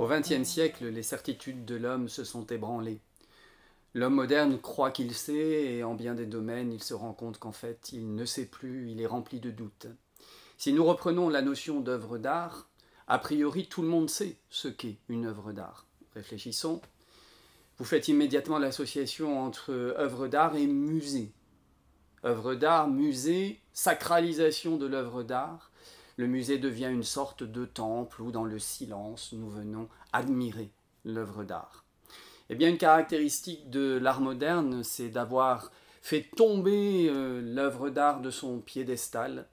Au XXe siècle, les certitudes de l'homme se sont ébranlées. L'homme moderne croit qu'il sait et en bien des domaines, il se rend compte qu'en fait, il ne sait plus, il est rempli de doutes. Si nous reprenons la notion d'œuvre d'art, a priori, tout le monde sait ce qu'est une œuvre d'art. Réfléchissons. Vous faites immédiatement l'association entre œuvre d'art et musée. Œuvre d'art, musée, sacralisation de l'œuvre d'art. Le musée devient une sorte de temple où, dans le silence, nous venons admirer l'œuvre d'art. Eh bien, une caractéristique de l'art moderne, c'est d'avoir fait tomber l'œuvre d'art de son piédestal.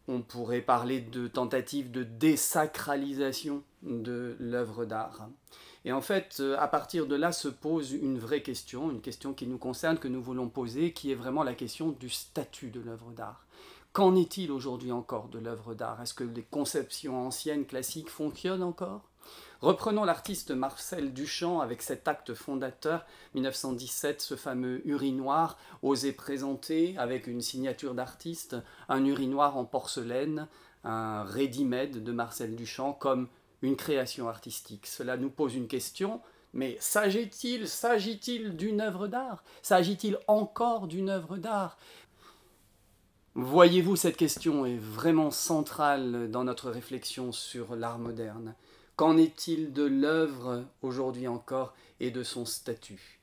On pourrait parler de tentative de désacralisation de l'œuvre d'art. Et en fait, à partir de là se pose une vraie question, une question qui nous concerne, que nous voulons poser, qui est vraiment la question du statut de l'œuvre d'art. Qu'en est-il aujourd'hui encore de l'œuvre d'art? Est-ce que les conceptions anciennes, classiques, fonctionnent encore? Reprenons l'artiste Marcel Duchamp avec cet acte fondateur, 1917, ce fameux urinoir, osé présenter avec une signature d'artiste, un urinoir en porcelaine, un ready-made de Marcel Duchamp comme une création artistique. Cela nous pose une question, mais s'agit-il d'une œuvre d'art? S'agit-il encore d'une œuvre d'art? Voyez-vous, cette question est vraiment centrale dans notre réflexion sur l'art moderne. Qu'en est-il de l'œuvre aujourd'hui encore et de son statut?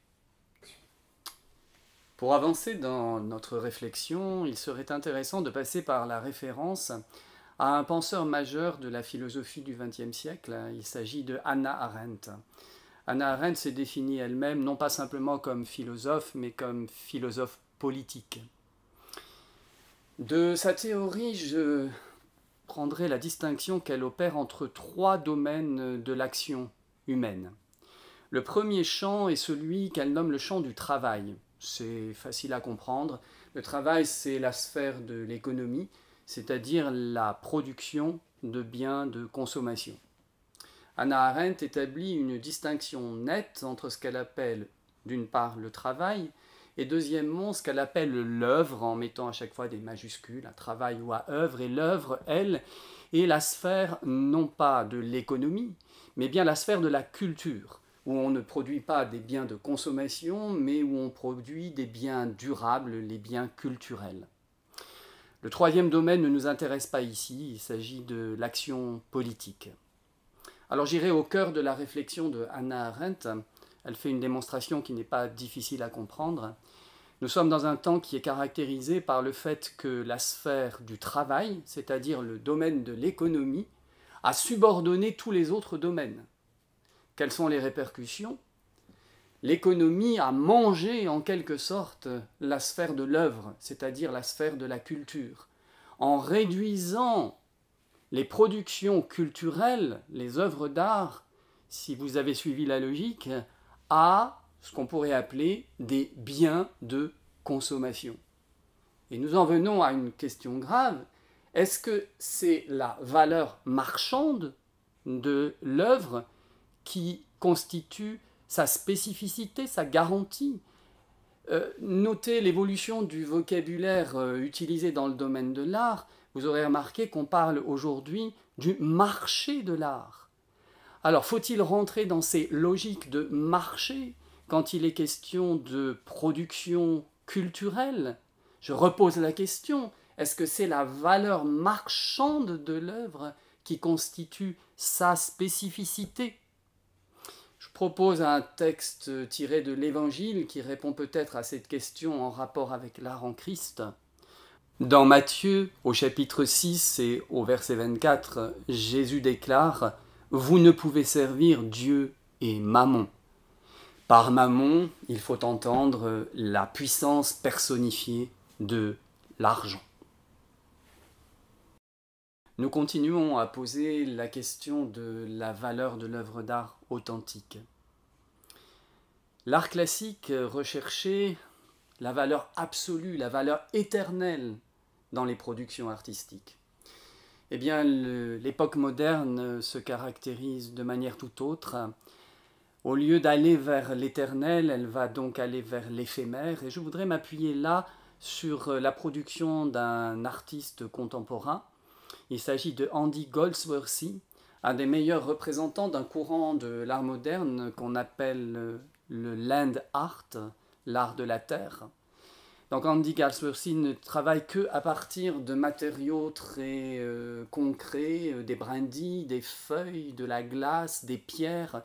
Pour avancer dans notre réflexion, il serait intéressant de passer par la référence à un penseur majeur de la philosophie du XXe siècle. Il s'agit de Hannah Arendt. Hannah Arendt s'est définie elle-même non pas simplement comme philosophe, mais comme philosophe politique. De sa théorie, je prendrai la distinction qu'elle opère entre trois domaines de l'action humaine. Le premier champ est celui qu'elle nomme le champ du travail. C'est facile à comprendre. Le travail, c'est la sphère de l'économie, c'est-à-dire la production de biens de consommation. Hannah Arendt établit une distinction nette entre ce qu'elle appelle, d'une part, le travail, et deuxièmement, ce qu'elle appelle l'œuvre, en mettant à chaque fois des majuscules, à travail ou à œuvre. Et l'œuvre, elle, est la sphère non pas de l'économie, mais bien la sphère de la culture, où on ne produit pas des biens de consommation, mais où on produit des biens durables, les biens culturels. Le troisième domaine ne nous intéresse pas ici, il s'agit de l'action politique. Alors j'irai au cœur de la réflexion de Hannah Arendt. Elle fait une démonstration qui n'est pas difficile à comprendre. Nous sommes dans un temps qui est caractérisé par le fait que la sphère du travail, c'est-à-dire le domaine de l'économie, a subordonné tous les autres domaines. Quelles sont les répercussions? L'économie a mangé en quelque sorte la sphère de l'œuvre, c'est-à-dire la sphère de la culture, en réduisant les productions culturelles, les œuvres d'art, si vous avez suivi la logique, à ce qu'on pourrait appeler des biens de consommation. Et nous en venons à une question grave. Est-ce que c'est la valeur marchande de l'œuvre qui constitue sa spécificité, sa garantie? Notez l'évolution du vocabulaire utilisé dans le domaine de l'art. Vous aurez remarqué qu'on parle aujourd'hui du marché de l'art. Alors, faut-il rentrer dans ces logiques de marché quand il est question de production culturelle? Je repose la question, est-ce que c'est la valeur marchande de l'œuvre qui constitue sa spécificité? Je propose un texte tiré de l'Évangile qui répond peut-être à cette question en rapport avec l'art en Christ. Dans Matthieu, au chapitre 6 et au verset 24, Jésus déclare « Vous ne pouvez servir Dieu et Mammon ». Par Mammon, il faut entendre la puissance personnifiée de l'argent. Nous continuons à poser la question de la valeur de l'œuvre d'art authentique. L'art classique recherchait la valeur absolue, la valeur éternelle dans les productions artistiques. Eh bien, l'époque moderne se caractérise de manière tout autre. Au lieu d'aller vers l'éternel, elle va donc aller vers l'éphémère. Et je voudrais m'appuyer là sur la production d'un artiste contemporain. Il s'agit de Andy Goldsworthy, un des meilleurs représentants d'un courant de l'art moderne qu'on appelle le land art, l'art de la terre. Donc Andy Galsworthy ne travaille que à partir de matériaux très concrets, des brindilles, des feuilles, de la glace, des pierres,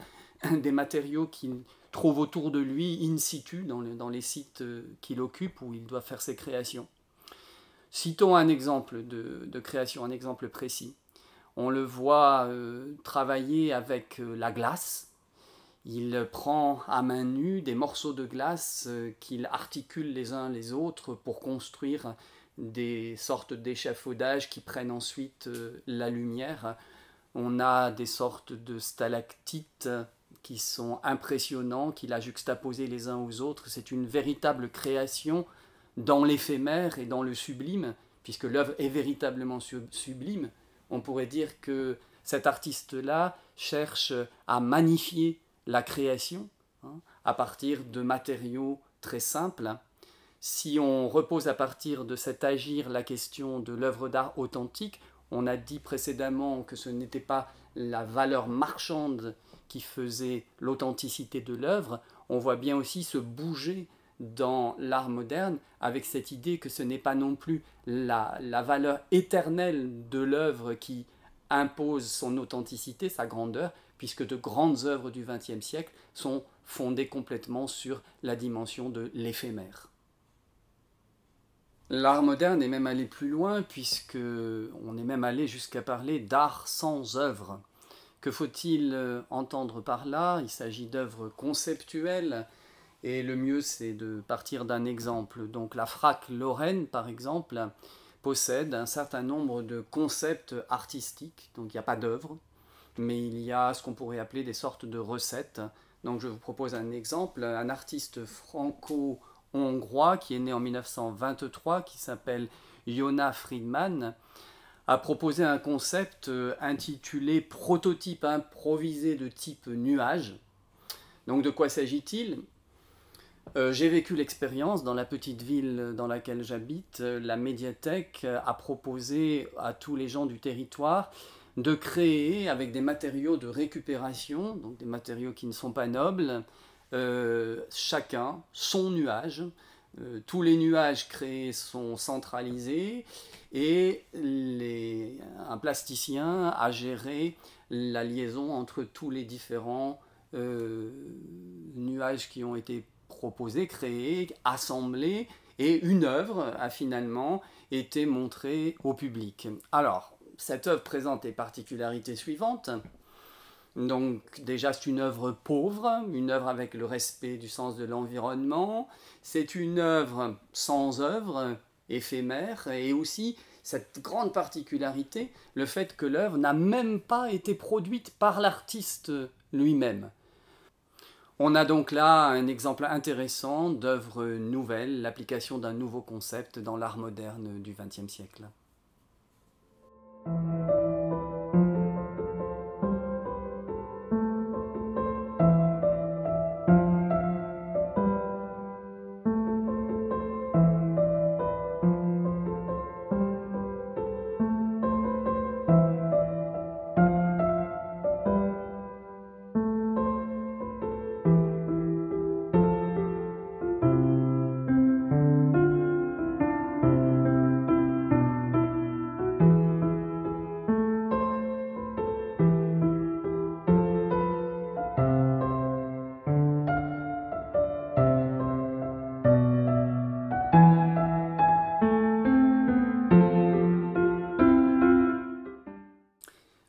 des matériaux qu'il trouve autour de lui in situ dans les sites qu'il occupe où il doit faire ses créations. Citons un exemple de création, un exemple précis. On le voit travailler avec la glace. Il prend à main nue des morceaux de glace qu'il articule les uns les autres pour construire des sortes d'échafaudages qui prennent ensuite la lumière. On a des sortes de stalactites qui sont impressionnants, qu'il a juxtaposés les uns aux autres. C'est une véritable création dans l'éphémère et dans le sublime, puisque l'œuvre est véritablement sublime. On pourrait dire que cet artiste-là cherche à magnifier la création à partir de matériaux très simples. Si on repose à partir de cet agir la question de l'œuvre d'art authentique, on a dit précédemment que ce n'était pas la valeur marchande qui faisait l'authenticité de l'œuvre, on voit bien aussi se bouger dans l'art moderne avec cette idée que ce n'est pas non plus la valeur éternelle de l'œuvre qui impose son authenticité, sa grandeur, puisque de grandes œuvres du XXe siècle sont fondées complètement sur la dimension de l'éphémère. L'art moderne est même allé plus loin, puisqu'on est même allé jusqu'à parler d'art sans œuvre. Que faut-il entendre par là? Il s'agit d'œuvres conceptuelles, et le mieux c'est de partir d'un exemple. Donc la Frac Lorraine, par exemple, possède un certain nombre de concepts artistiques, donc il n'y a pas d'œuvre, mais il y a ce qu'on pourrait appeler des sortes de recettes. Donc je vous propose un exemple, un artiste franco-hongrois qui est né en 1923, qui s'appelle Jonas Friedman, a proposé un concept intitulé prototype improvisé de type nuage. Donc de quoi s'agit-il? J'ai vécu l'expérience dans la petite ville dans laquelle j'habite. La médiathèque a proposé à tous les gens du territoire de créer avec des matériaux de récupération, donc des matériaux qui ne sont pas nobles, chacun son nuage. Tous les nuages créés sont centralisés et un plasticien a géré la liaison entre tous les différents nuages qui ont été proposés, créés, assemblés, et une œuvre a finalement été montrée au public. Alors, cette œuvre présente les particularités suivantes. Donc déjà c'est une œuvre pauvre, une œuvre avec le respect du sens de l'environnement, c'est une œuvre sans œuvre, éphémère, et aussi cette grande particularité, le fait que l'œuvre n'a même pas été produite par l'artiste lui-même. On a donc là un exemple intéressant d'œuvre nouvelle, l'application d'un nouveau concept dans l'art moderne du XXe siècle.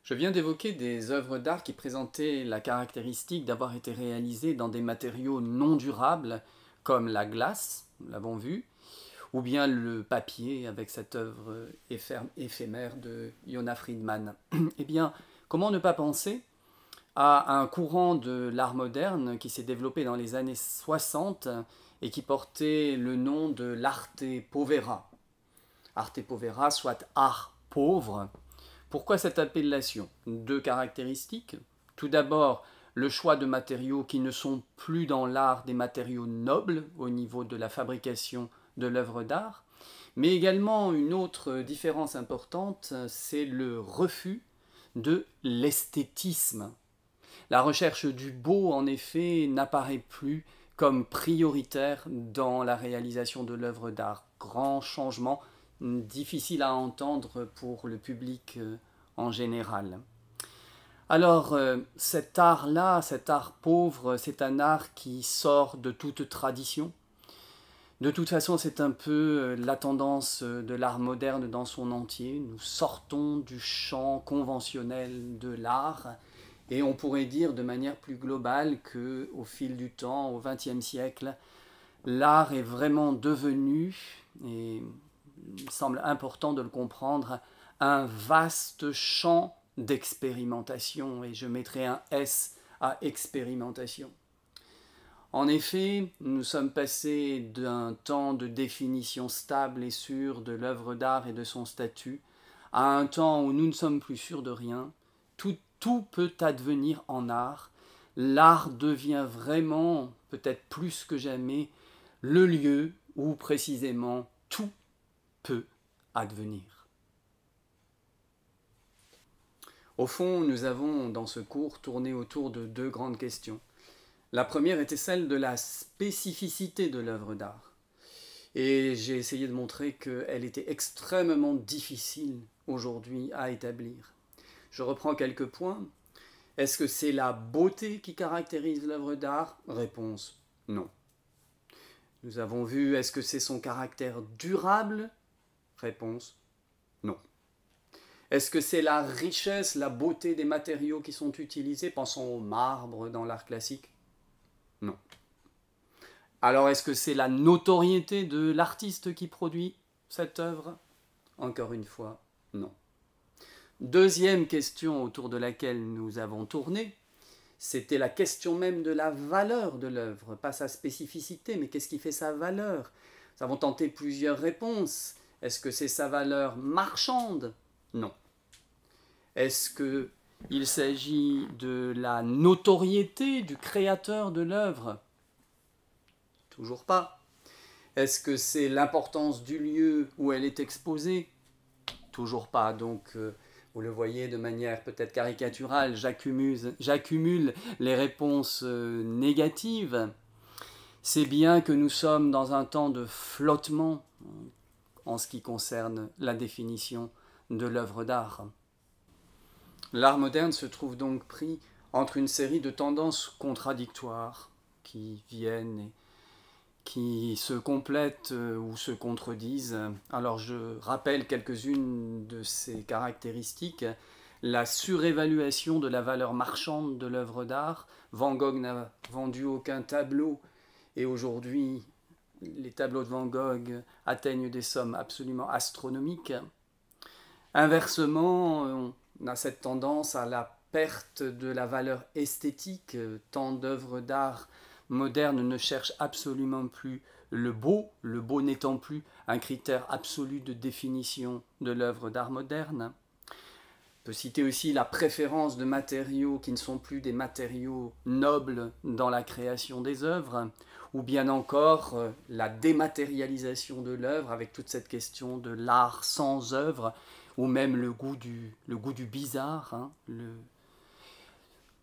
Je viens d'évoquer des œuvres d'art qui présentaient la caractéristique d'avoir été réalisées dans des matériaux non durables, comme la glace, nous l'avons vu, ou bien le papier avec cette œuvre éphémère de Jonas Friedman. Eh bien, comment ne pas penser à un courant de l'art moderne qui s'est développé dans les années 60 et qui portait le nom de l'arte povera. Arte povera, soit art pauvre. Pourquoi cette appellation? Deux caractéristiques. Tout d'abord, le choix de matériaux qui ne sont plus dans l'art des matériaux nobles au niveau de la fabrication de l'œuvre d'art, mais également une autre différence importante, c'est le refus de l'esthétisme. La recherche du beau, en effet, n'apparaît plus comme prioritaire dans la réalisation de l'œuvre d'art. Grand changement, difficile à entendre pour le public en général. Alors, cet art-là, cet art pauvre, c'est un art qui sort de toute tradition. De toute façon, c'est un peu la tendance de l'art moderne dans son entier. Nous sortons du champ conventionnel de l'art et on pourrait dire de manière plus globale qu'au fil du temps, au XXe siècle, l'art est vraiment devenu, et il me semble important de le comprendre, un vaste champ d'expérimentation, et je mettrai un S à expérimentation. En effet, nous sommes passés d'un temps de définition stable et sûre de l'œuvre d'art et de son statut à un temps où nous ne sommes plus sûrs de rien. Tout peut advenir en art. L'art devient vraiment, peut-être plus que jamais, le lieu où précisément tout peut advenir. Au fond, nous avons dans ce cours tourné autour de deux grandes questions. La première était celle de la spécificité de l'œuvre d'art. Et j'ai essayé de montrer qu'elle était extrêmement difficile aujourd'hui à établir. Je reprends quelques points. Est-ce que c'est la beauté qui caractérise l'œuvre d'art? Réponse, non. Nous avons vu, est-ce que c'est son caractère durable? Réponse, non. Est-ce que c'est la richesse, la beauté des matériaux qui sont utilisés? Pensons au marbre dans l'art classique. Non. Alors, est-ce que c'est la notoriété de l'artiste qui produit cette œuvre? Encore une fois, non. Deuxième question autour de laquelle nous avons tourné, c'était la question même de la valeur de l'œuvre, pas sa spécificité, mais qu'est-ce qui fait sa valeur? Nous avons tenté plusieurs réponses. Est-ce que c'est sa valeur marchande? Non. Est-ce qu'il s'agit de la notoriété du créateur de l'œuvre? Toujours pas. Est-ce que c'est l'importance du lieu où elle est exposée? Toujours pas. Donc, vous le voyez de manière peut-être caricaturale, j'accumule les réponses négatives. C'est bien que nous sommes dans un temps de flottement en ce qui concerne la définition de l'œuvre d'art. L'art moderne se trouve donc pris entre une série de tendances contradictoires qui viennent et qui se complètent ou se contredisent. Alors je rappelle quelques-unes de ces caractéristiques. La surévaluation de la valeur marchande de l'œuvre d'art. Van Gogh n'a vendu aucun tableau et aujourd'hui les tableaux de Van Gogh atteignent des sommes absolument astronomiques. Inversement, on a cette tendance à la perte de la valeur esthétique. Tant d'œuvres d'art modernes ne cherchent absolument plus le beau n'étant plus un critère absolu de définition de l'œuvre d'art moderne. On peut citer aussi la préférence de matériaux qui ne sont plus des matériaux nobles dans la création des œuvres, ou bien encore la dématérialisation de l'œuvre avec toute cette question de l'art sans œuvre, ou même le goût du bizarre.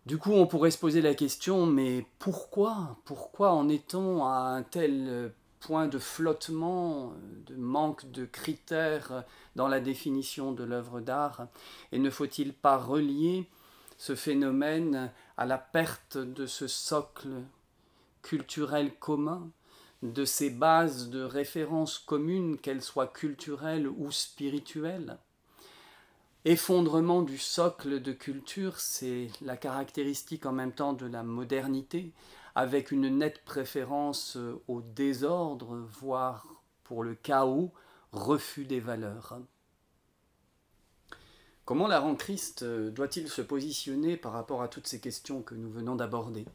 Du coup, on pourrait se poser la question, mais pourquoi en est-on à un tel point de flottement, de manque de critères dans la définition de l'œuvre d'art? Et ne faut-il pas relier ce phénomène à la perte de ce socle culturel commun, de ces bases de référence communes, qu'elles soient culturelles ou spirituelles? Effondrement du socle de culture, c'est la caractéristique en même temps de la modernité, avec une nette préférence au désordre, voire pour le chaos, refus des valeurs. Comment l'art en Christ doit-il se positionner par rapport à toutes ces questions que nous venons d'aborder?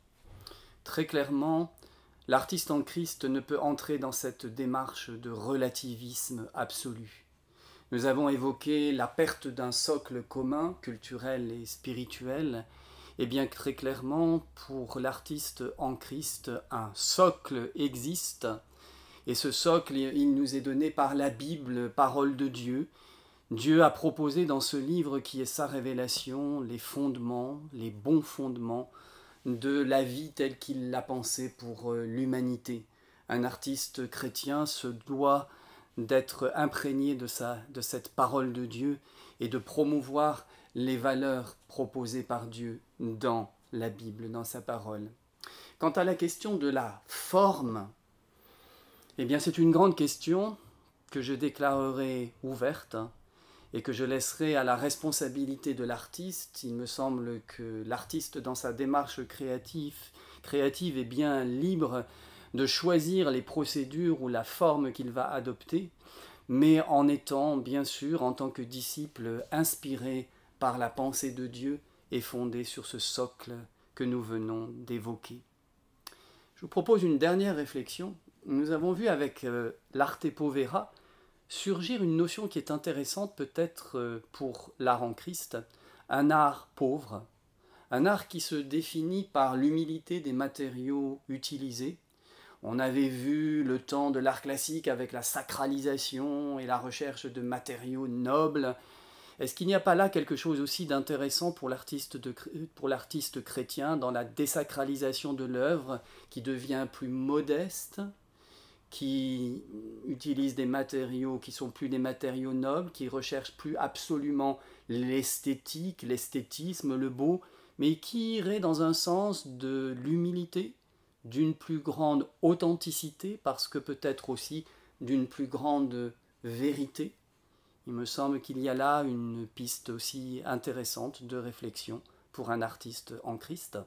Très clairement, l'artiste en Christ ne peut entrer dans cette démarche de relativisme absolu. Nous avons évoqué la perte d'un socle commun, culturel et spirituel, et bien très clairement, pour l'artiste en Christ, un socle existe, et ce socle, il nous est donné par la Bible, parole de Dieu. Dieu a proposé dans ce livre qui est sa révélation les fondements, les bons fondements de la vie telle qu'il l'a pensée pour l'humanité. Un artiste chrétien se doit d'être imprégné de cette parole de Dieu et de promouvoir les valeurs proposées par Dieu dans la Bible, dans sa parole. Quant à la question de la forme, eh bien c'est une grande question que je déclarerai ouverte et que je laisserai à la responsabilité de l'artiste. Il me semble que l'artiste, dans sa démarche créative est bien libre de choisir les procédures ou la forme qu'il va adopter, mais en étant, bien sûr, en tant que disciple, inspiré par la pensée de Dieu et fondé sur ce socle que nous venons d'évoquer. Je vous propose une dernière réflexion. Nous avons vu avec l'arte povera surgir une notion qui est intéressante peut-être pour l'art en Christ, un art pauvre, un art qui se définit par l'humilité des matériaux utilisés. On avait vu le temps de l'art classique avec la sacralisation et la recherche de matériaux nobles. Est-ce qu'il n'y a pas là quelque chose aussi d'intéressant pour l'artiste chrétien dans la désacralisation de l'œuvre qui devient plus modeste, qui utilise des matériaux qui sont plus des matériaux nobles, qui recherchent plus absolument l'esthétique, l'esthétisme, le beau, mais qui irait dans un sens de l'humilité, d'une plus grande authenticité, parce que peut-être aussi d'une plus grande vérité. Il me semble qu'il y a là une piste aussi intéressante de réflexion pour un artiste en Christ.